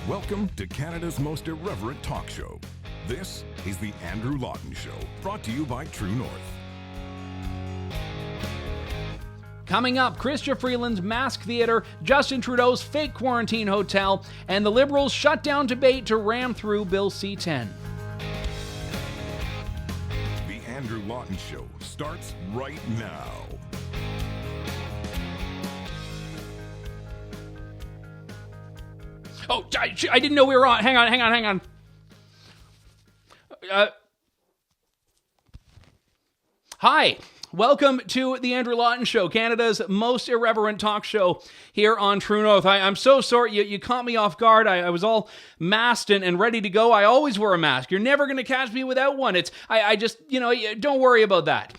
Welcome to Canada's most irreverent talk show. This is the Andrew Lawton Show, brought to you by True North. Coming up, Chrystia Freeland's mask theater, Justin Trudeau's fake quarantine hotel, and the Liberals' shutdown debate to ram through Bill C-10. The Andrew Lawton Show starts right now. Oh, I didn't know we were on. Hang on. Hi. Welcome to the Andrew Lawton Show, Canada's most irreverent talk show here on True North. I'm so sorry, you caught me off guard. I was all masked and ready to go. I always wear a mask. You're never going to catch me without one. I just, don't worry about that.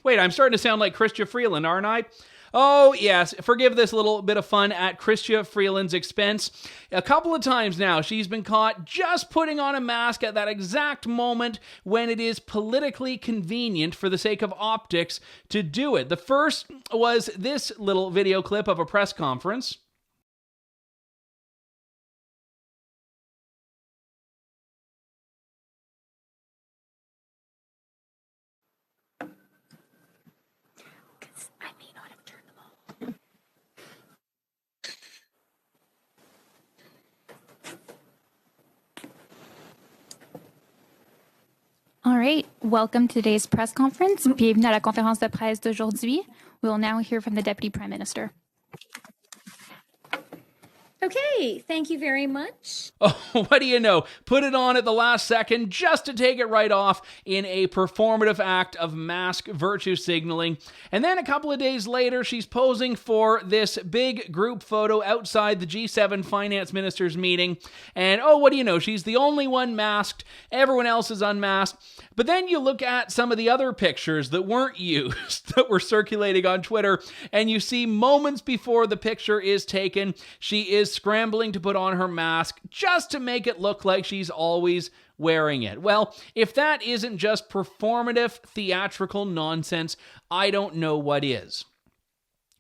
Wait, I'm starting to sound like Chrystia Freeland, aren't I? Oh, yes, forgive this little bit of fun at Chrystia Freeland's expense. A couple of times now, she's been caught just putting on a mask at that exact moment when it is politically convenient for the sake of optics to do it. The first was this little video clip of a press conference. All right, welcome to today's press conference. Bienvenue à la conférence de presse d'aujourd'hui. We will now hear from the Deputy Prime Minister. Okay, thank you very much. Oh, what do you know? Put it on at the last second just to take it right off in a performative act of mask virtue signaling. And then a couple of days later, she's posing for this big group photo outside the G7 finance ministers meeting. And oh, what do you know? She's the only one masked. Everyone else is unmasked. But then you look at some of the other pictures that weren't used, that were circulating on Twitter, and you see moments before the picture is taken, she is scrambling to put on her mask just to make it look like she's always wearing it. Well, if that isn't just performative, theatrical nonsense, I don't know what is.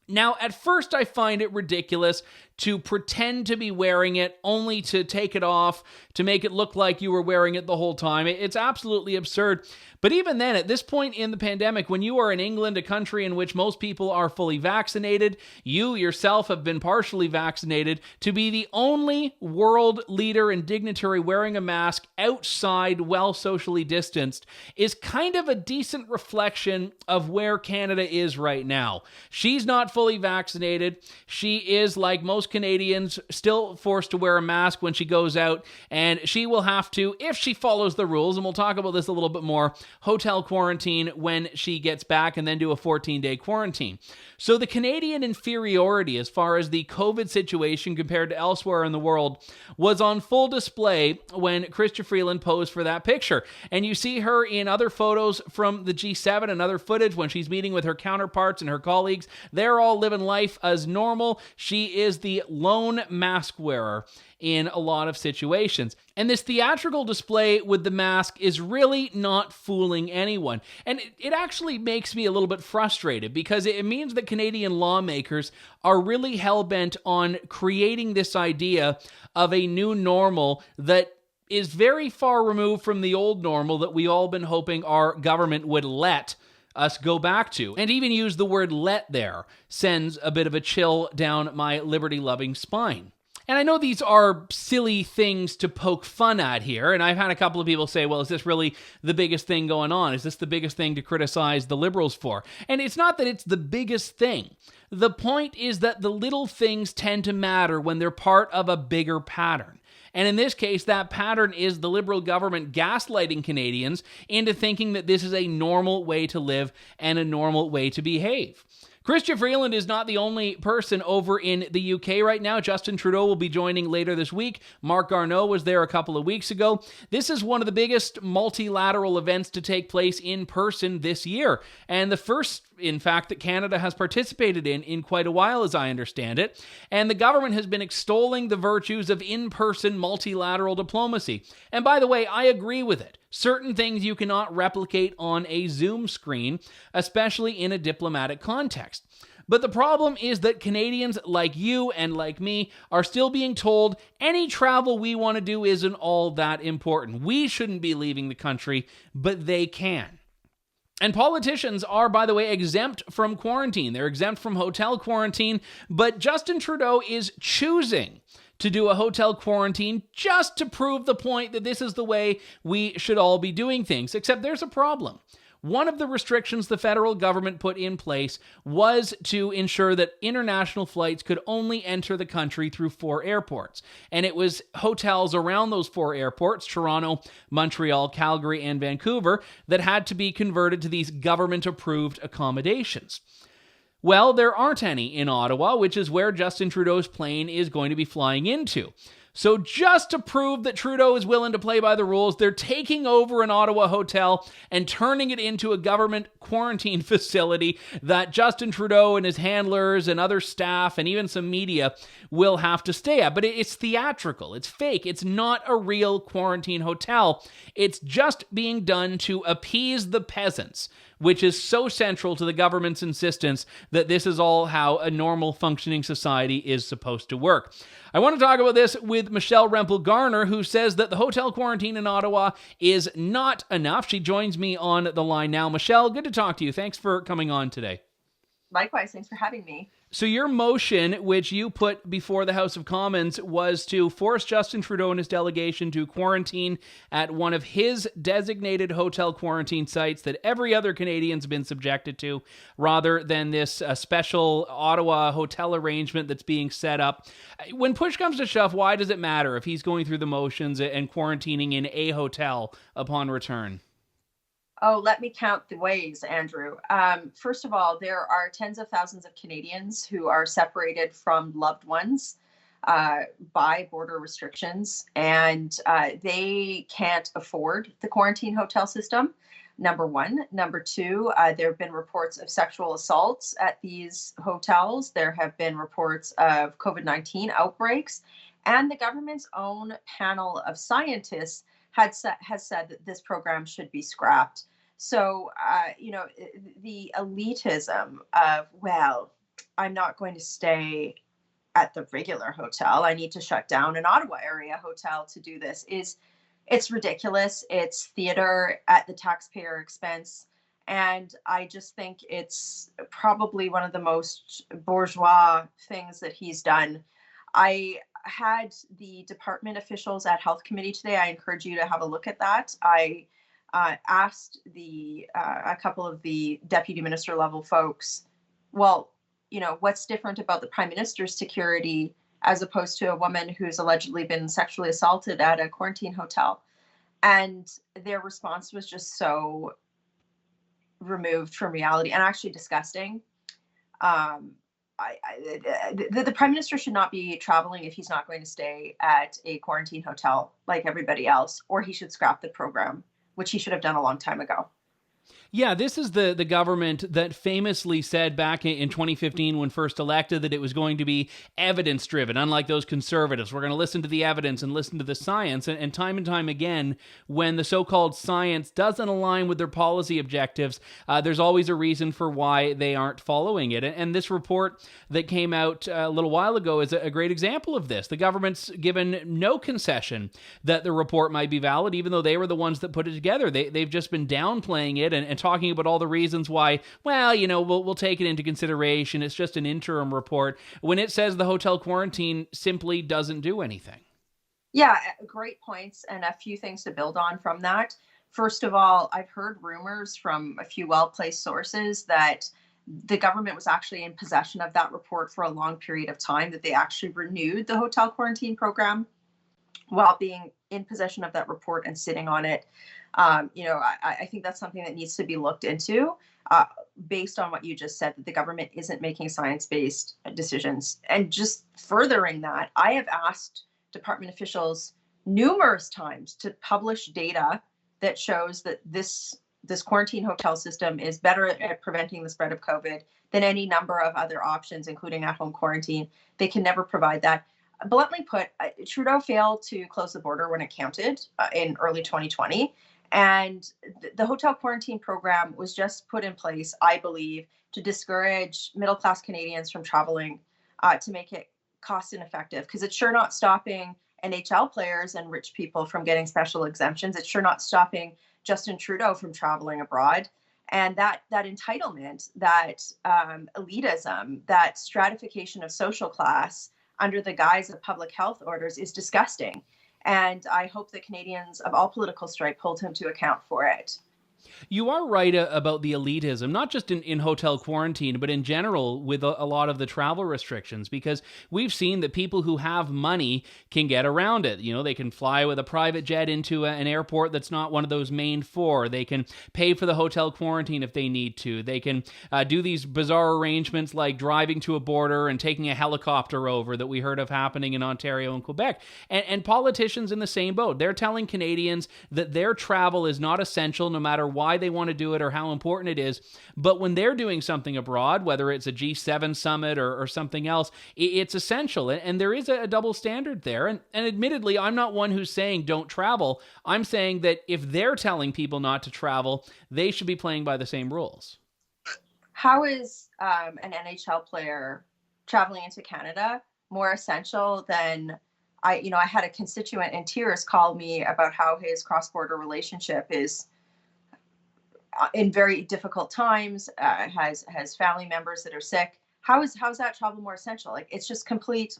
Now, at first I find it ridiculous to pretend to be wearing it only to take it off, to make it look like you were wearing it the whole time. It's absolutely absurd. But even then, at this point in the pandemic, when you are in England, a country in which most people are fully vaccinated, you yourself have been partially vaccinated, to be the only world leader and dignitary wearing a mask outside, well socially distanced, is kind of a decent reflection of where Canada is right now. She's not fully vaccinated. She is, like most Canadians, still forced to wear a mask when she goes out, and she will have to, if she follows the rules, and we'll talk about this a little bit more, hotel quarantine when she gets back and then do a 14-day quarantine. So the Canadian inferiority as far as the COVID situation compared to elsewhere in the world was on full display when Chrystia Freeland posed for that picture. And you see her in other photos from the G7 and other footage when she's meeting with her counterparts and her colleagues. They're all living life as normal. She is the lone mask wearer in a lot of situations. And this theatrical display with the mask is really not fooling anyone. And it actually makes me a little bit frustrated because it means that Canadian lawmakers are really hell-bent on creating this idea of a new normal that is very far removed from the old normal that we all been hoping our government would let us go back to. And even use the word let there sends a bit of a chill down my liberty-loving spine. And I know these are silly things to poke fun at here, and I've had a couple of people say, well, is this really the biggest thing going on? Is this the biggest thing to criticize the Liberals for? And it's not that it's the biggest thing. The point is that the little things tend to matter when they're part of a bigger pattern. And in this case, that pattern is the Liberal government gaslighting Canadians into thinking that this is a normal way to live and a normal way to behave. Chrystia Freeland is not the only person over in the UK right now. Justin Trudeau will be joining later this week. Mark Garner was there a couple of weeks ago. This is one of the biggest multilateral events to take place in person this year, and the first, in fact, that Canada has participated in quite a while, as I understand it. And the government has been extolling the virtues of in-person multilateral diplomacy. And by the way, I agree with it. Certain things you cannot replicate on a Zoom screen, especially in a diplomatic context. But the problem is that Canadians like you and like me are still being told any travel we want to do isn't all that important. We shouldn't be leaving the country, but they can. And politicians are, by the way, exempt from quarantine. They're exempt from hotel quarantine, but Justin Trudeau is choosing to do a hotel quarantine just to prove the point that this is the way we should all be doing things. Except there's a problem. One of the restrictions the federal government put in place was to ensure that international flights could only enter the country through 4 airports. And it was hotels around those 4 airports, Toronto, Montreal, Calgary, and Vancouver, that had to be converted to these government-approved accommodations. Well, there aren't any in Ottawa, which is where Justin Trudeau's plane is going to be flying into. So just to prove that Trudeau is willing to play by the rules, they're taking over an Ottawa hotel and turning it into a government quarantine facility that Justin Trudeau and his handlers and other staff and even some media will have to stay at. But it's theatrical. It's fake. It's not a real quarantine hotel. It's just being done to appease the peasants, which is so central to the government's insistence that this is all how a normal functioning society is supposed to work. I want to talk about this with Michelle Rempel Garner, who says that the hotel quarantine in Ottawa is not enough. She joins me on the line now. Michelle, good to talk to you. Thanks for coming on today. Likewise, thanks for having me. So your motion, which you put before the House of Commons, was to force Justin Trudeau and his delegation to quarantine at one of his designated hotel quarantine sites that every other Canadian's been subjected to, rather than this special Ottawa hotel arrangement that's being set up. When push comes to shove, why does it matter if he's going through the motions and quarantining in a hotel upon return? Oh, let me count the ways, Andrew. First of all, there are tens of thousands of Canadians who are separated from loved ones by border restrictions, and they can't afford the quarantine hotel system, number one. Number two, there have been reports of sexual assaults at these hotels. There have been reports of COVID-19 outbreaks, and the government's own panel of scientists has said that this program should be scrapped. So, the elitism of, well, I'm not going to stay at the regular hotel. I need to shut down an Ottawa area hotel to do this it's ridiculous. It's theater at the taxpayer expense. And I just think it's probably one of the most bourgeois things that he's done. I had the department officials at Health Committee today. I encourage you to have a look at that. I asked a couple of the deputy minister level folks, well, what's different about the Prime Minister's security as opposed to a woman who's allegedly been sexually assaulted at a quarantine hotel? And their response was just so removed from reality and actually disgusting. The Prime Minister should not be traveling if he's not going to stay at a quarantine hotel like everybody else, or he should scrap the program, which he should have done a long time ago. Yeah, this is the government that famously said back in 2015 when first elected that it was going to be evidence-driven, unlike those conservatives. We're going to listen to the evidence and listen to the science. And time again, when the so-called science doesn't align with their policy objectives, there's always a reason for why they aren't following it. And this report that came out a little while ago is a great example of this. The government's given no concession that the report might be valid, even though they were the ones that put it together. They've just been downplaying it and talking about all the reasons why, well, we'll take it into consideration. It's just an interim report, when it says the hotel quarantine simply doesn't do anything. Yeah, great points, and a few things to build on from that. First of all, I've heard rumors from a few well-placed sources that the government was actually in possession of that report for a long period of time, that they actually renewed the hotel quarantine program while being in possession of that report and sitting on it. I think that's something that needs to be looked into based on what you just said, that the government isn't making science-based decisions. And just furthering that, I have asked department officials numerous times to publish data that shows that this quarantine hotel system is better at preventing the spread of COVID than any number of other options, including at-home quarantine. They can never provide that. Bluntly put, Trudeau failed to close the border when it counted in early 2020. And the hotel quarantine program was just put in place, I believe, to discourage middle-class Canadians from traveling, to make it cost ineffective, because it's sure not stopping NHL players and rich people from getting special exemptions. It's sure not stopping Justin Trudeau from traveling abroad. And that entitlement, that elitism, that stratification of social class under the guise of public health orders is disgusting. And I hope that Canadians of all political stripe hold him to account for it. You are right about the elitism, not just in hotel quarantine, but in general with a lot of the travel restrictions, because we've seen that people who have money can get around it. You know, they can fly with a private jet into an airport that's not one of those main four. They can pay for the hotel quarantine if they need to. They can do these bizarre arrangements like driving to a border and taking a helicopter over that we heard of happening in Ontario and Quebec. And politicians in the same boat. They're telling Canadians that their travel is not essential no matter why they want to do it or how important it is. But when they're doing something abroad, whether it's a G7 summit or something else, it's essential. And there is a double standard there. And admittedly, I'm not one who's saying don't travel. I'm saying that if they're telling people not to travel, they should be playing by the same rules. How is an NHL player traveling into Canada more essential than I had a constituent in tears call me about how his cross-border relationship is in very difficult times, has family members that are sick. How is that travel more essential? Like, it's just complete,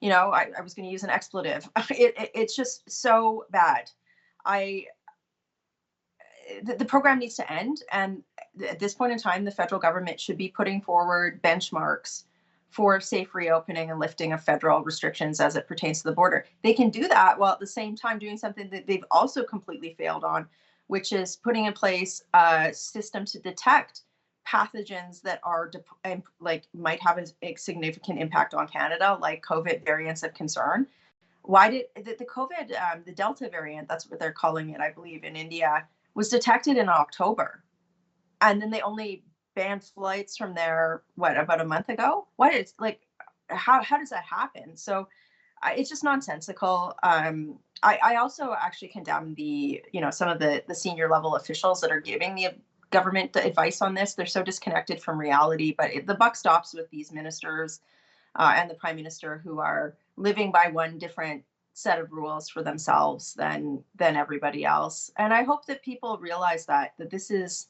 I was going to use an expletive. It's just so bad. The program needs to end. And at this point in time, the federal government should be putting forward benchmarks for safe reopening and lifting of federal restrictions as it pertains to the border. They can do that while at the same time doing something that they've also completely failed on, which is putting in place a system to detect pathogens that are might have a significant impact on Canada, like COVID variants of concern. Why did the COVID, the Delta variant, that's what they're calling it, I believe, in India, was detected in October. And then they only banned flights from there, about a month ago? How does that happen? So it's just nonsensical. I also actually condemn some of the senior level officials that are giving the government advice on this. They're so disconnected from reality, but the buck stops with these ministers and the Prime Minister, who are living by one different set of rules for themselves than everybody else. And I hope that people realize that this is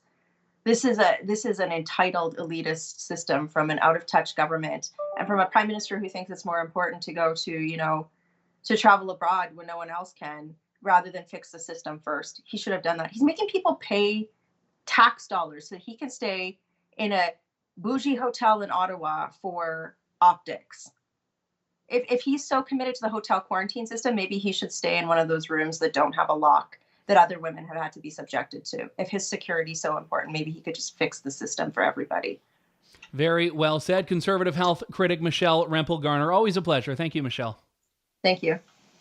an entitled elitist system from an out of touch government and from a Prime Minister who thinks it's more important to go to travel abroad when no one else can, rather than fix the system first. He should have done that. He's making people pay tax dollars so he can stay in a bougie hotel in Ottawa for optics. If he's so committed to the hotel quarantine system, maybe he should stay in one of those rooms that don't have a lock that other women have had to be subjected to. If his security is so important, maybe he could just fix the system for everybody. Very well said. Conservative health critic Michelle Rempel, Garner. Always a pleasure. Thank you, Michelle. Thank you.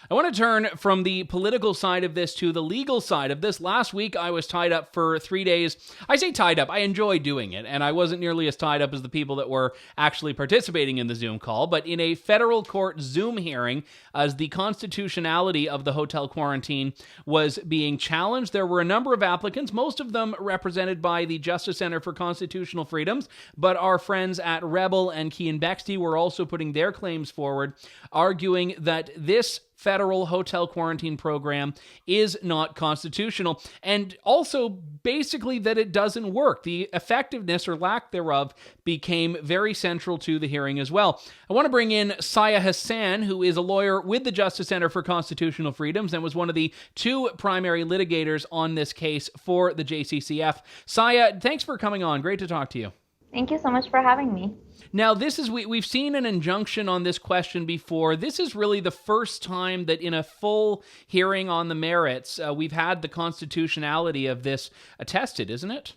I want to turn from the political side of this to the legal side of this. Last week, I was tied up for 3 days. I say tied up. I enjoy doing it, and I wasn't nearly as tied up as the people that were actually participating in the Zoom call, but in a federal court Zoom hearing, as the constitutionality of the hotel quarantine was being challenged, there were a number of applicants, most of them represented by the Justice Centre for Constitutional Freedoms, but our friends at Rebel and Keean Bexte were also putting their claims forward, arguing that this federal hotel quarantine program is not constitutional, and also basically that it doesn't work. The effectiveness or lack thereof became very central to the hearing as well. I want to bring in Sayeh Hassan, who is a lawyer with the Justice Centre for Constitutional Freedoms and was one of the 2 primary litigators on this case for the JCCF. Sayeh, thanks for coming on. Great to talk to you. Thank you so much for having me. Now, we've seen an injunction on this question before. This is really the first time that in a full hearing on the merits, we've had the constitutionality of this attested, isn't it?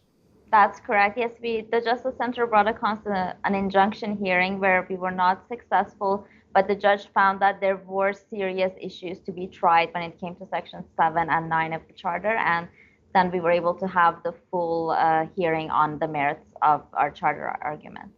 That's correct. Yes, the Justice Center brought an injunction hearing where we were not successful, but the judge found that there were serious issues to be tried when it came to Section 7 and 9 of the Charter, and then we were able to have the full hearing on the merits of our Charter arguments.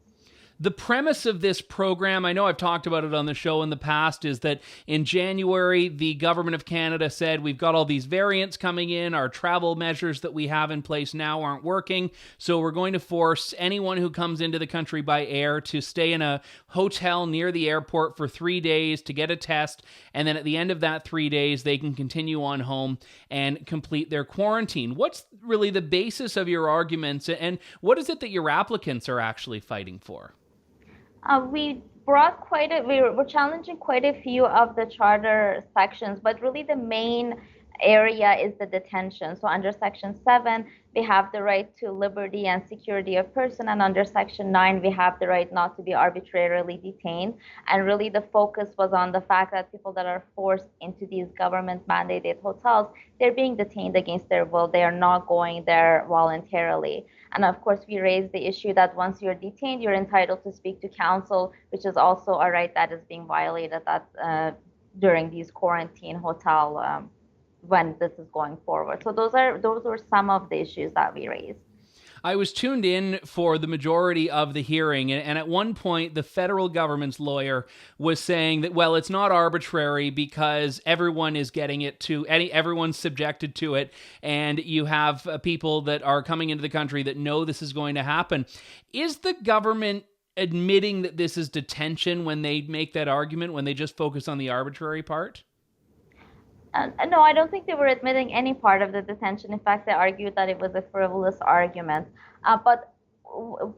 The premise of this program, I know I've talked about it on the show in the past, is that in January, the government of Canada said, we've got all these variants coming in, our travel measures that we have in place now aren't working, so we're going to force anyone who comes into the country by air to stay in a hotel near the airport for 3 days to get a test, and then at the end of that 3 days, they can continue on home and complete their quarantine. What's really the basis of your arguments, and what is it that your applicants are actually fighting for? We were challenging quite a few of the charter sections, but really the main area is the detention. So under Section 7, we have the right to liberty and security of person, and under Section 9, we have the right not to be arbitrarily detained. And really the focus was on the fact that people that are forced into these government-mandated hotels, they're being detained against their will. They are not going there voluntarily. And of course, we raised the issue that once you're detained, you're entitled to speak to counsel, which is also a right that is being violated during these quarantine hotel when this is going forward. So those were some of the issues that we raised. I was tuned in for the majority of the hearing, and at one point, the federal government's lawyer was saying that, well, it's not arbitrary because everyone is getting it everyone's subjected to it, and you have people that are coming into the country that know this is going to happen. Is the government admitting that this is detention when they make that argument, when they just focus on the arbitrary part? No, I don't think they were admitting any part of the detention. In fact, they argued that it was a frivolous argument. But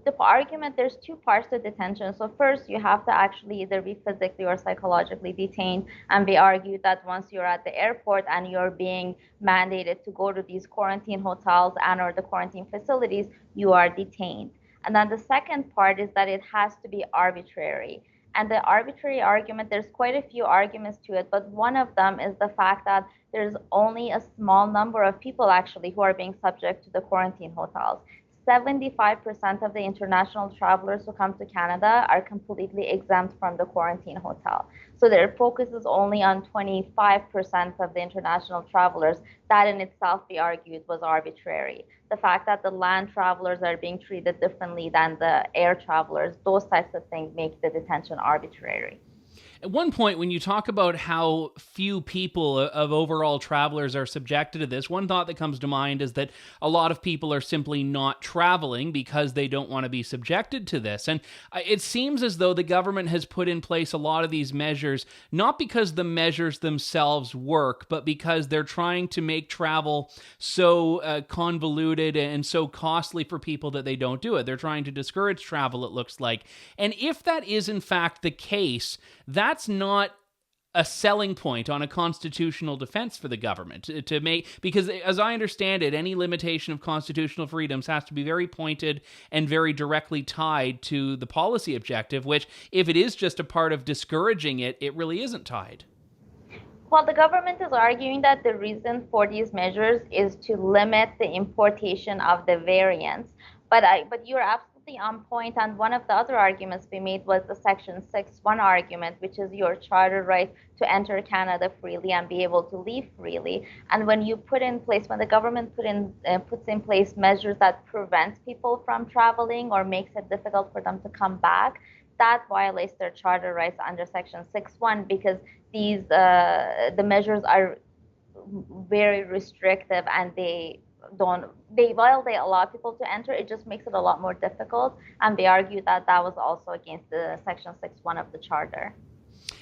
the argument, there's two parts to detention. So first, you have to actually either be physically or psychologically detained. And we argued that once you're at the airport and you're being mandated to go to these quarantine hotels and or the quarantine facilities, you are detained. And then the second part is that it has to be arbitrary. And the arbitrary argument, there's quite a few arguments to it, but one of them is the fact that there's only a small number of people actually who are being subject to the quarantine hotels. 75% of the international travelers who come to Canada are completely exempt from the quarantine hotel. So their focus is only on 25% of the international travelers. That in itself, we argued, was arbitrary. The fact that the land travelers are being treated differently than the air travelers, those types of things make the detention arbitrary. At one point, when you talk about how few people of overall travelers are subjected to this, one thought that comes to mind is that a lot of people are simply not traveling because they don't want to be subjected to this. And it seems as though the government has put in place a lot of these measures, not because the measures themselves work, but because they're trying to make travel so convoluted and so costly for people that they don't do it. They're trying to discourage travel, it looks like. And if that is in fact the case, that's not a selling point on a constitutional defense for the government to make, because as I understand it, any limitation of constitutional freedoms has to be very pointed and very directly tied to the policy objective, which if it is just a part of discouraging it, it really isn't tied. Well, the government is arguing that the reason for these measures is to limit the importation of the variants. But you're absolutely on point, and one of the other arguments we made was the Section 6.1 argument, which is your charter right to enter Canada freely and be able to leave freely. And when the government puts in place measures that prevent people from traveling or makes it difficult for them to come back, that violates their charter rights under Section 6.1, because the measures are very restrictive and while they allow people to enter, it just makes it a lot more difficult. And they argue that that was also against the Section 6.1 of the Charter.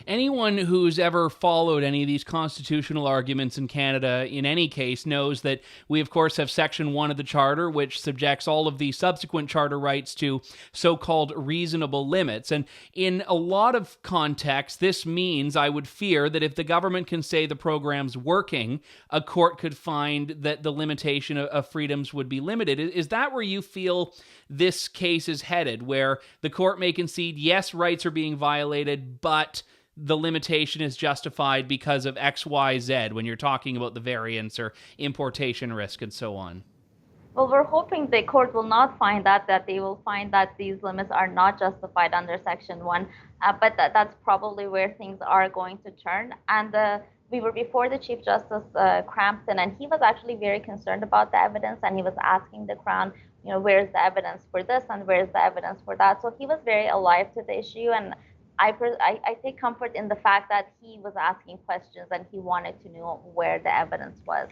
Anyone who's ever followed any of these constitutional arguments in Canada, in any case, knows that we, of course, have Section 1 of the Charter, which subjects all of the subsequent charter rights to so-called reasonable limits. And in a lot of contexts, this means, I would fear, that if the government can say the program's working, a court could find that the limitation of freedoms would be limited. Is that where you feel this case is headed, where the court may concede, yes, rights are being violated, but the limitation is justified because of X, Y, Z when you're talking about the variants or importation risk and so on? Well, we're hoping the court will not find that they will find that these limits are not justified under Section 1, but that's probably where things are going to turn. And we were before the Chief Justice Crampton, and he was actually very concerned about the evidence, and he was asking the Crown where's the evidence for this and where's the evidence for that? So he was very alive to the issue, and I take comfort in the fact that he was asking questions and he wanted to know where the evidence was.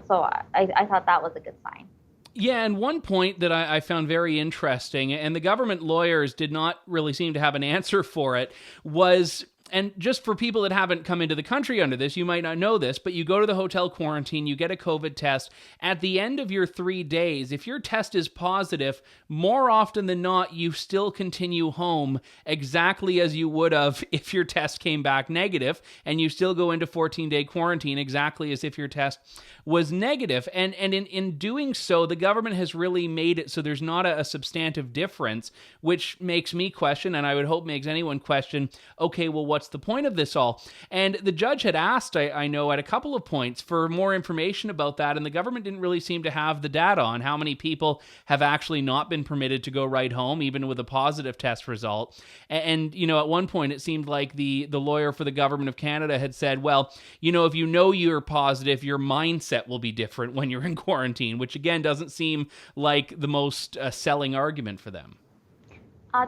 So I thought that was a good sign. Yeah, and one point that I found very interesting, and the government lawyers did not really seem to have an answer for it, was, and just for people that haven't come into the country under this, you might not know this, but you go to the hotel quarantine, you get a COVID test. At the end of your 3 days, if your test is positive, more often than not, you still continue home exactly as you would have if your test came back negative, and you still go into 14-day quarantine exactly as if your test was negative. And in doing so, the government has really made it so there's not a substantive difference, which makes me question, and I would hope makes anyone question, okay, well, what's the point of this all? And the judge had asked, I know, at a couple of points for more information about that, and the government didn't really seem to have the data on how many people have actually not been permitted to go right home, even with a positive test result. And at one point, it seemed like the lawyer for the government of Canada had said, well, if you're positive, your mindset will be different when you're in quarantine, which again doesn't seem like the most selling argument for them.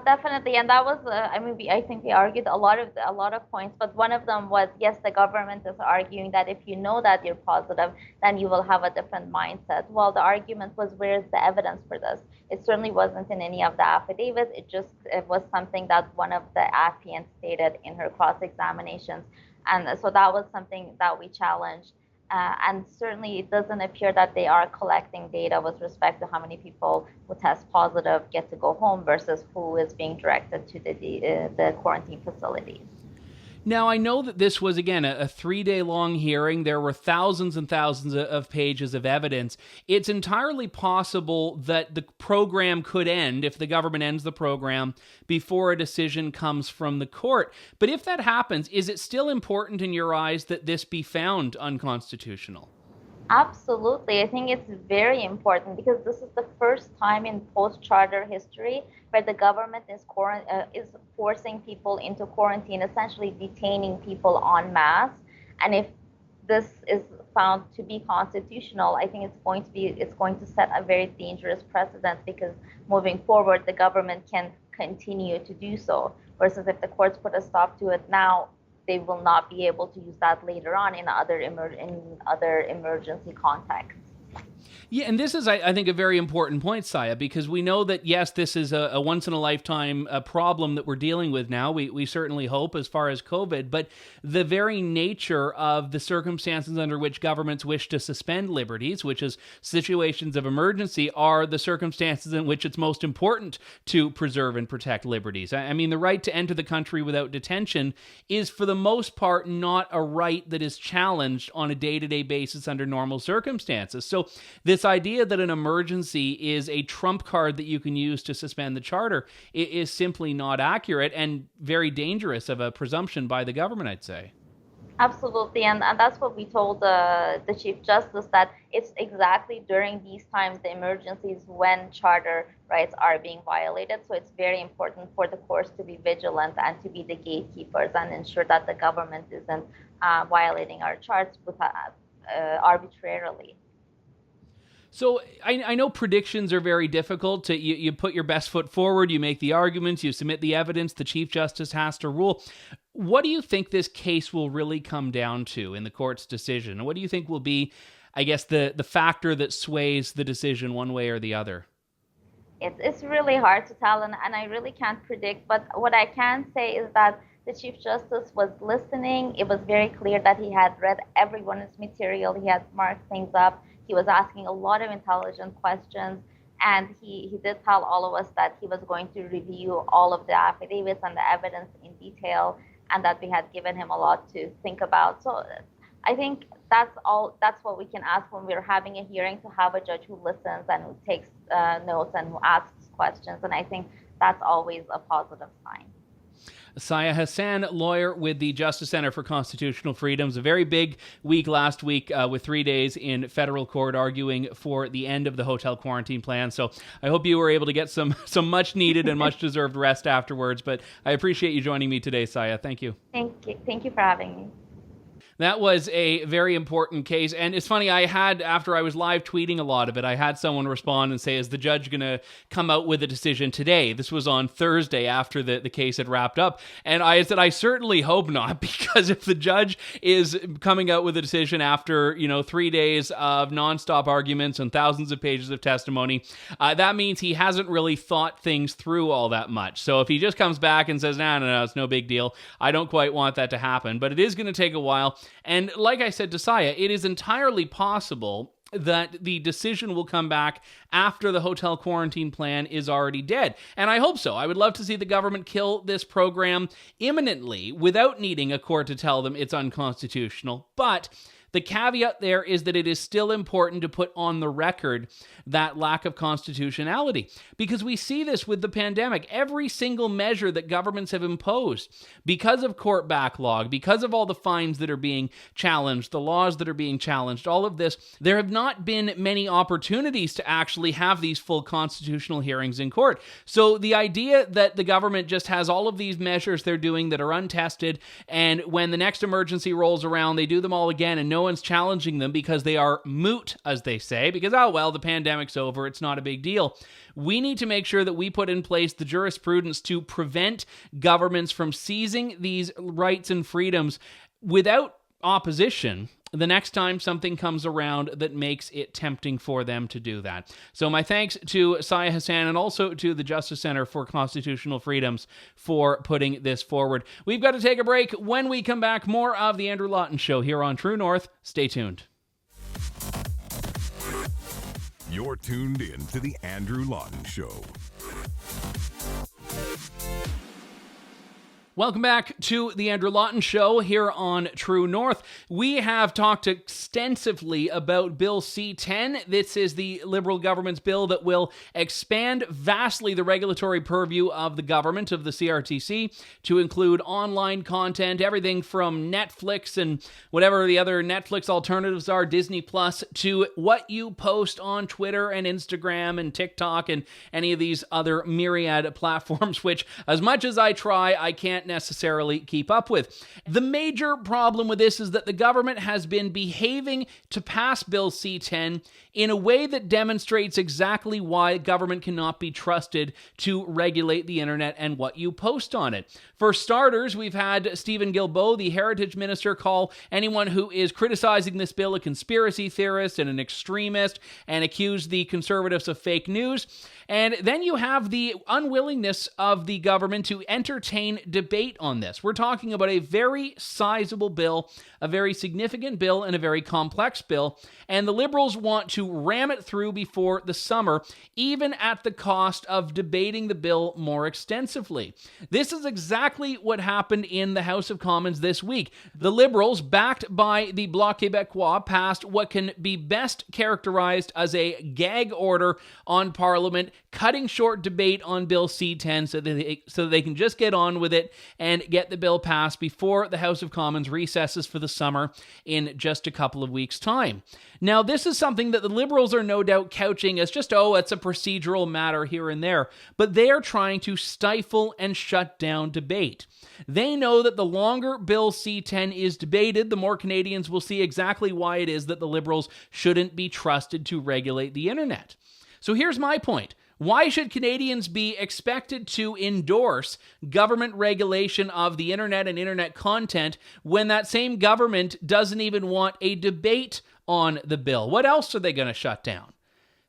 Definitely, and that was, I think we argued a lot of points, but one of them was, yes, the government is arguing that if you know that you're positive, then you will have a different mindset. Well, the argument was, where's the evidence for this? It certainly wasn't in any of the affidavits. It was something that one of the affiants stated in her cross-examinations, and so that was something that we challenged. And certainly it doesn't appear that they are collecting data with respect to how many people who test positive get to go home versus who is being directed to the quarantine facilities. Now, I know that this was, again, a 3-day long hearing. There were thousands and thousands of pages of evidence. It's entirely possible that the program could end, if the government ends the program, before a decision comes from the court. But if that happens, is it still important in your eyes that this be found unconstitutional? Absolutely. I think it's very important because this is the first time in post-charter history where the government is forcing people into quarantine, essentially detaining people en masse. And if this is found to be constitutional, I think it's going to set a very dangerous precedent, because moving forward, the government can continue to do so. Versus if the courts put a stop to it now, they will not be able to use that later on in other emergency contexts. Yeah, and this is, I think, a very important point, Sayeh, because we know that, yes, this is a once-in-a-lifetime problem that we're dealing with now. We certainly hope as far as COVID, but the very nature of the circumstances under which governments wish to suspend liberties, which is situations of emergency, are the circumstances in which it's most important to preserve and protect liberties. I mean, the right to enter the country without detention is, for the most part, not a right that is challenged on a day-to-day basis under normal circumstances. So this idea that an emergency is a trump card that you can use to suspend the charter is simply not accurate and very dangerous of a presumption by the government, I'd say. Absolutely, and that's what we told the Chief Justice, that it's exactly during these times, the emergencies, when charter rights are being violated. So it's very important for the courts to be vigilant and to be the gatekeepers and ensure that the government isn't violating our charts arbitrarily. So I know predictions are very difficult. You put your best foot forward, you make the arguments, you submit the evidence, the Chief Justice has to rule. What do you think this case will really come down to in the court's decision? What do you think will be, I guess, the factor that sways the decision one way or the other? It's really hard to tell, and I really can't predict. But what I can say is that the Chief Justice was listening. It was very clear that he had read everyone's material. He had marked things up. He was asking a lot of intelligent questions, and he did tell all of us that he was going to review all of the affidavits and the evidence in detail, and that we had given him a lot to think about. So I think that's what we can ask when we're having a hearing, to have a judge who listens and who takes notes and who asks questions, and I think that's always a positive sign. Sayeh Hassan, lawyer with the Justice Center for Constitutional Freedoms. A very big week last week with 3 days in federal court arguing for the end of the hotel quarantine plan. So I hope you were able to get some much needed and much deserved rest afterwards. But I appreciate you joining me today, Sayeh. Thank you. Thank you for having me. That was a very important case. And it's funny, after I was live tweeting a lot of it, I had someone respond and say, is the judge going to come out with a decision today? This was on Thursday after the case had wrapped up. And I said, I certainly hope not, because if the judge is coming out with a decision after, 3 days of nonstop arguments and thousands of pages of testimony, that means he hasn't really thought things through all that much. So if he just comes back and says, no, it's no big deal, I don't quite want that to happen. But it is going to take a while. And like I said to Sayeh, it is entirely possible that the decision will come back after the hotel quarantine plan is already dead. And I hope so. I would love to see the government kill this program imminently without needing a court to tell them it's unconstitutional. But the caveat there is that it is still important to put on the record that lack of constitutionality, because we see this with the pandemic. Every single measure that governments have imposed, because of court backlog, because of all the fines that are being challenged, the laws that are being challenged, all of this, there have not been many opportunities to actually have these full constitutional hearings in court. So the idea that the government just has all of these measures they're doing that are untested, and when the next emergency rolls around, they do them all again, and no one's challenging them because they are moot, as they say, because, the pandemic's over, it's not a big deal. We need to make sure that we put in place the jurisprudence to prevent governments from seizing these rights and freedoms without opposition the next time something comes around that makes it tempting for them to do that. So my thanks to Sayeh Hassan and also to the Justice Center for Constitutional Freedoms for putting this forward. We've got to take a break. When we come back, more of The Andrew Lawton Show here on True North. Stay tuned. You're tuned in to The Andrew Lawton Show. Welcome back to The Andrew Lawton Show here on True North. We have talked extensively about Bill C-10. This is the Liberal government's bill that will expand vastly the regulatory purview of the government, of the CRTC, to include online content, everything from Netflix and whatever the other Netflix alternatives are, Disney Plus, to what you post on Twitter and Instagram and TikTok and any of these other myriad platforms, which, as much as I try, I can't necessarily keep up with. The major problem with this is that the government has been behaving to pass Bill C-10 in a way that demonstrates exactly why government cannot be trusted to regulate the internet and what you post on it. For starters, we've had Stephen Guilbeault, the Heritage Minister, call anyone who is criticizing this bill a conspiracy theorist and an extremist and accuse the Conservatives of fake news. And then you have the unwillingness of the government to entertain debate on this. We're talking about a very sizable bill, a very significant bill, and a very complex bill. And the Liberals want to ram it through before the summer, even at the cost of debating the bill more extensively. This is exactly what happened in the House of Commons this week. The Liberals, backed by the Bloc Québécois, passed what can be best characterized as a gag order on Parliament, cutting short debate on Bill C-10 so that they can just get on with it and get the bill passed before the House of Commons recesses for the summer in just a couple of weeks' time. Now, this is something that the Liberals are no doubt couching as just, it's a procedural matter here and there, but they are trying to stifle and shut down debate. They know that the longer Bill C-10 is debated, the more Canadians will see exactly why it is that the Liberals shouldn't be trusted to regulate the internet. So here's my point. Why should Canadians be expected to endorse government regulation of the internet and internet content when that same government doesn't even want a debate on the bill? What else are they going to shut down?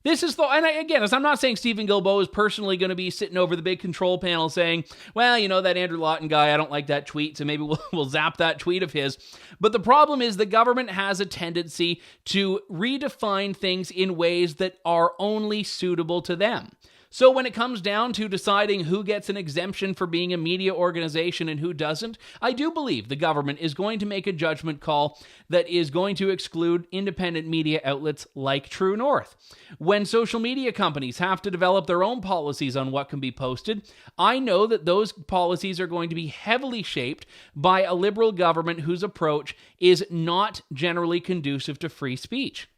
This is I'm not saying Stephen Guilbeault is personally going to be sitting over the big control panel saying, that Andrew Lawton guy, I don't like that tweet, so maybe we'll zap that tweet of his. But the problem is the government has a tendency to redefine things in ways that are only suitable to them. So when it comes down to deciding who gets an exemption for being a media organization and who doesn't, I do believe the government is going to make a judgment call that is going to exclude independent media outlets like True North. When social media companies have to develop their own policies on what can be posted, I know that those policies are going to be heavily shaped by a Liberal government whose approach is not generally conducive to free speech.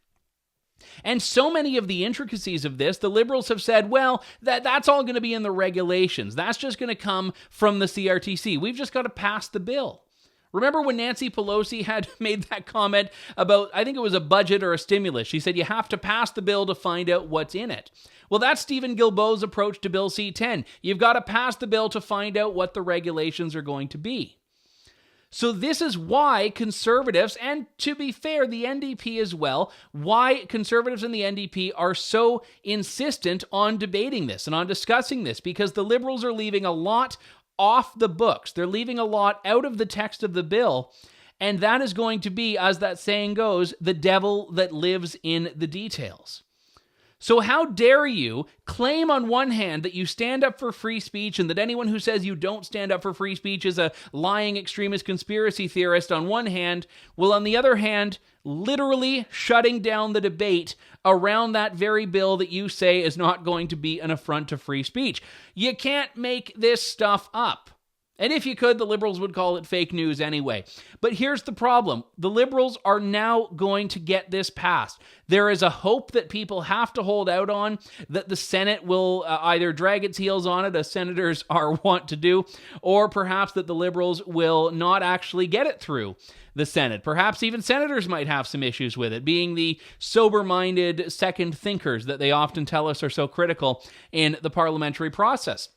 And so many of the intricacies of this, the Liberals have said, that's all going to be in the regulations. That's just going to come from the CRTC. We've just got to pass the bill. Remember when Nancy Pelosi had made that comment about, I think it was a budget or a stimulus? She said you have to pass the bill to find out what's in it. Well, that's Stephen Guilbeault's approach to Bill C-10. You've got to pass the bill to find out what the regulations are going to be. So this is why conservatives, and to be fair, the NDP as well, why conservatives and the NDP are so insistent on debating this and on discussing this, because the Liberals are leaving a lot off the books. They're leaving a lot out of the text of the bill, and that is going to be, as that saying goes, the devil that lives in the details. So how dare you claim on one hand that you stand up for free speech and that anyone who says you don't stand up for free speech is a lying extremist conspiracy theorist on one hand, while on the other hand, literally shutting down the debate around that very bill that you say is not going to be an affront to free speech. You can't make this stuff up. And if you could, the Liberals would call it fake news anyway. But here's the problem. The Liberals are now going to get this passed. There is a hope that people have to hold out on, that the Senate will either drag its heels on it, as senators are wont to do, or perhaps that the Liberals will not actually get it through the Senate. Perhaps even senators might have some issues with it, being the sober-minded second thinkers that they often tell us are so critical in the parliamentary process.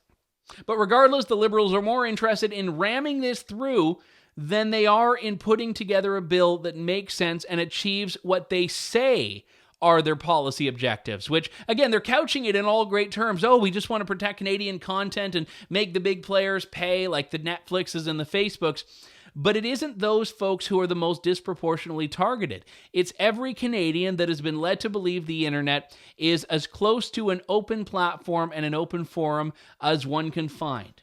But regardless, the Liberals are more interested in ramming this through than they are in putting together a bill that makes sense and achieves what they say are their policy objectives, which, again, they're couching it in all great terms. Oh, we just want to protect Canadian content and make the big players pay, like the Netflixes and the Facebooks. But it isn't those folks who are the most disproportionately targeted. It's every Canadian that has been led to believe the internet is as close to an open platform and an open forum as one can find.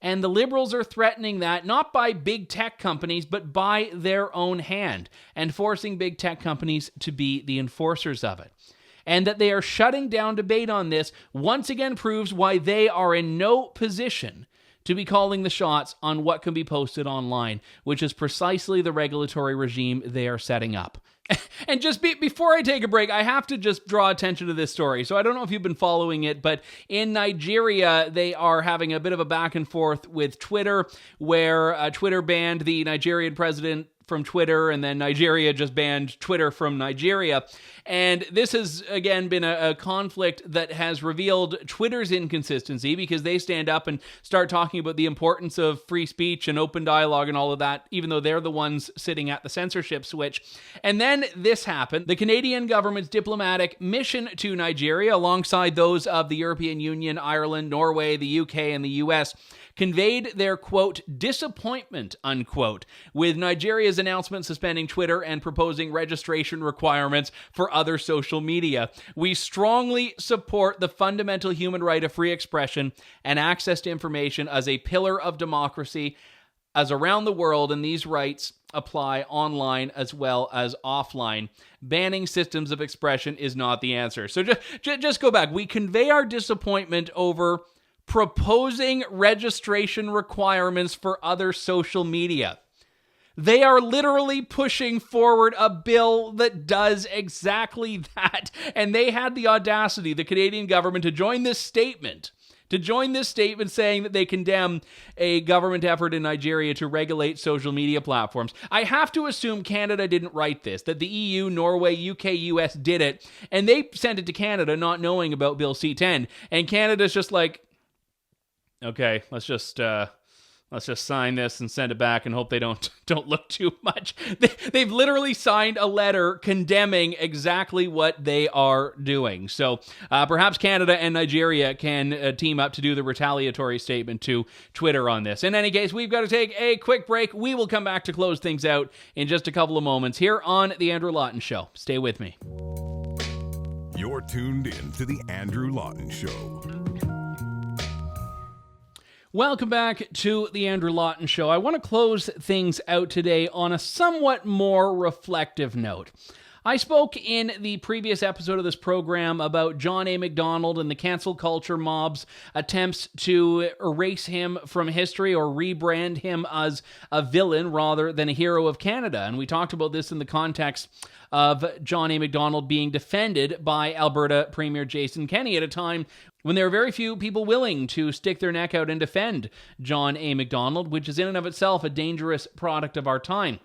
And the Liberals are threatening that not by big tech companies, but by their own hand, and forcing big tech companies to be the enforcers of it. And that they are shutting down debate on this once again proves why they are in no position to be calling the shots on what can be posted online, which is precisely the regulatory regime they are setting up. And just before I take a break, I have to just draw attention to this story. So I don't know if you've been following it, but in Nigeria, they are having a bit of a back and forth with Twitter, where Twitter banned the Nigerian president from Twitter, and then Nigeria just banned Twitter from Nigeria. And this has, again, been a conflict that has revealed Twitter's inconsistency, because they stand up and start talking about the importance of free speech and open dialogue and all of that, even though they're the ones sitting at the censorship switch. And then this happened. The Canadian government's diplomatic mission to Nigeria, alongside those of the European Union, Ireland, Norway, the UK, and the US, conveyed their, quote, disappointment, unquote, with Nigeria's announcement suspending Twitter and proposing registration requirements for other social media. We strongly support the fundamental human right of free expression and access to information as a pillar of democracy as around the world, and these rights apply online as well as offline. Banning systems of expression is not the answer. So just go back. We convey our disappointment over proposing registration requirements for other social media. They are literally pushing forward a bill that does exactly that. And they had the audacity, the Canadian government, to join this statement saying that they condemn a government effort in Nigeria to regulate social media platforms. I have to assume Canada didn't write this, that the EU, Norway, UK, US did it, and they sent it to Canada not knowing about Bill C-10. And Canada's just like, okay, let's just sign this and send it back and hope they don't look too much. They've literally signed a letter condemning exactly what they are doing. So perhaps Canada and Nigeria can team up to do the retaliatory statement to Twitter on this. In any case, we've got to take a quick break. We will come back to close things out in just a couple of moments here on The Andrew Lawton Show. Stay with me. You're tuned in to The Andrew Lawton Show. Welcome back to The Andrew Lawton Show. I want to close things out today on a somewhat more reflective note. I spoke in the previous episode of this program about John A. Macdonald and the cancel culture mob's attempts to erase him from history or rebrand him as a villain rather than a hero of Canada. And we talked about this in the context of John A. Macdonald being defended by Alberta Premier Jason Kenney at a time when there are very few people willing to stick their neck out and defend John A. Macdonald, which is in and of itself a dangerous product of our time.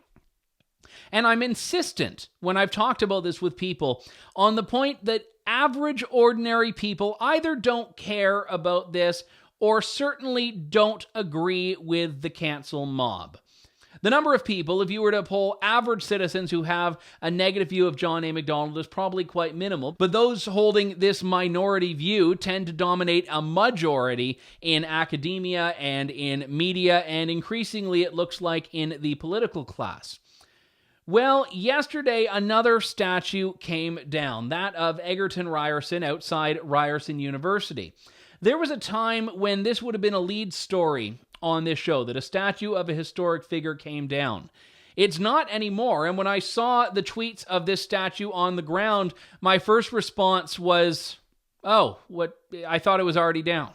And I'm insistent, when I've talked about this with people, on the point that average, ordinary people either don't care about this or certainly don't agree with the cancel mob. The number of people, if you were to poll average citizens who have a negative view of John A. Macdonald, is probably quite minimal, but those holding this minority view tend to dominate a majority in academia and in media, and increasingly it looks like in the political class. Well, yesterday another statue came down, that of Egerton Ryerson outside Ryerson University. There was a time when this would have been a lead story on this show, that a statue of a historic figure came down. It's not anymore, and when I saw the tweets of this statue on the ground, my first response was, I thought it was already down.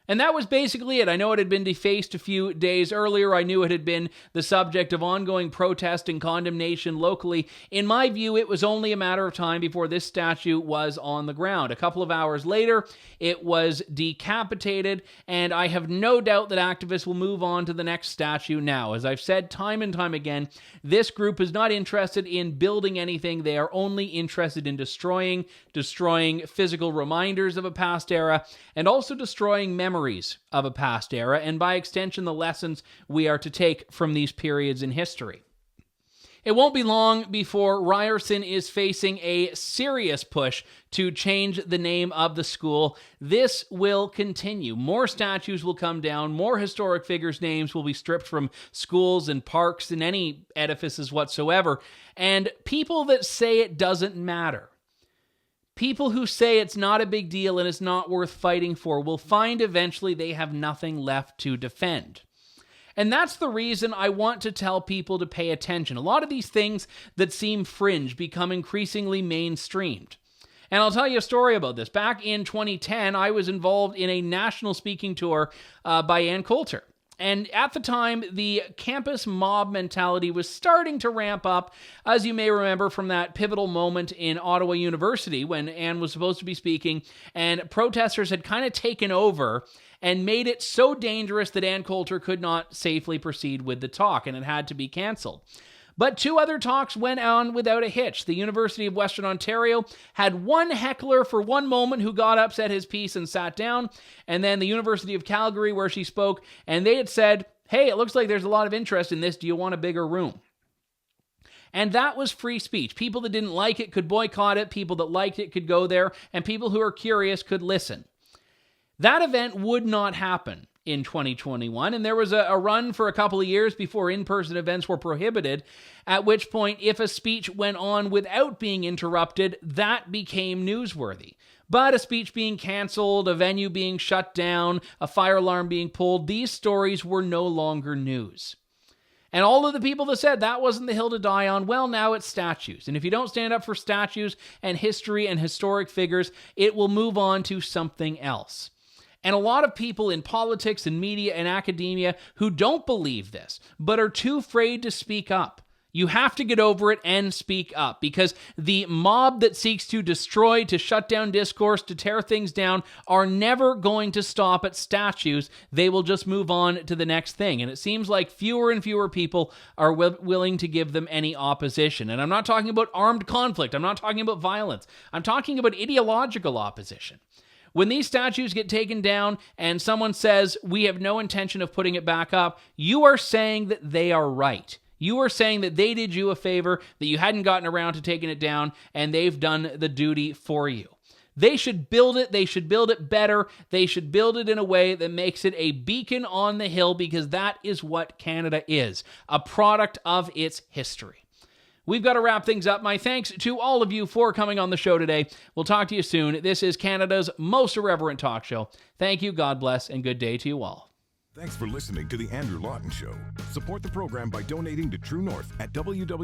And that was basically it. I know it had been defaced a few days earlier. I knew it had been the subject of ongoing protest and condemnation locally. In my view, it was only a matter of time before this statue was on the ground. A couple of hours later, it was decapitated, and I have no doubt that activists will move on to the next statue now. As I've said time and time again, this group is not interested in building anything. They are only interested in destroying physical reminders of a past era, and also destroying memories of a past era, and by extension, the lessons we are to take from these periods in history. It won't be long before Ryerson is facing a serious push to change the name of the school. This will continue. More statues will come down. More historic figures' names will be stripped from schools and parks and any edifices whatsoever. And people that say it doesn't matter, people who say it's not a big deal and it's not worth fighting for, will find eventually they have nothing left to defend. And that's the reason I want to tell people to pay attention. A lot of these things that seem fringe become increasingly mainstreamed. And I'll tell you a story about this. Back in 2010, I was involved in a national speaking tour by Ann Coulter. And at the time, the campus mob mentality was starting to ramp up, as you may remember from that pivotal moment in Ottawa University when Anne was supposed to be speaking, and protesters had kind of taken over and made it so dangerous that Ann Coulter could not safely proceed with the talk, and it had to be canceled. But two other talks went on without a hitch. The University of Western Ontario had one heckler for one moment who got up, said his piece, and sat down. And then the University of Calgary, where she spoke, and they had said, hey, it looks like there's a lot of interest in this. Do you want a bigger room? And that was free speech. People that didn't like it could boycott it. People that liked it could go there. And people who are curious could listen. That event would not happen in 2021, and there was a run for a couple of years before in-person events were prohibited, at which point, if a speech went on without being interrupted, that became newsworthy. But a speech being canceled, a venue being shut down, a fire alarm being pulled, these stories were no longer news. And all of the people that said that wasn't the hill to die on, well, now it's statues. And if you don't stand up for statues and history and historic figures, it will move on to something else. And a lot of people in politics and media and academia who don't believe this, but are too afraid to speak up. You have to get over it and speak up, because the mob that seeks to destroy, to shut down discourse, to tear things down are never going to stop at statues. They will just move on to the next thing. And it seems like fewer and fewer people are willing to give them any opposition. And I'm not talking about armed conflict. I'm not talking about violence. I'm talking about ideological opposition. When these statues get taken down and someone says, we have no intention of putting it back up, you are saying that they are right. You are saying that they did you a favor, that you hadn't gotten around to taking it down, and they've done the duty for you. They should build it. They should build it better. They should build it in a way that makes it a beacon on the hill, because that is what Canada is, a product of its history. We've got to wrap things up. My thanks to all of you for coming on the show today. We'll talk to you soon. This is Canada's most irreverent talk show. Thank you, God bless, and good day to you all. Thanks for listening to The Andrew Lawton Show. Support the program by donating to True North at www.tnc.news.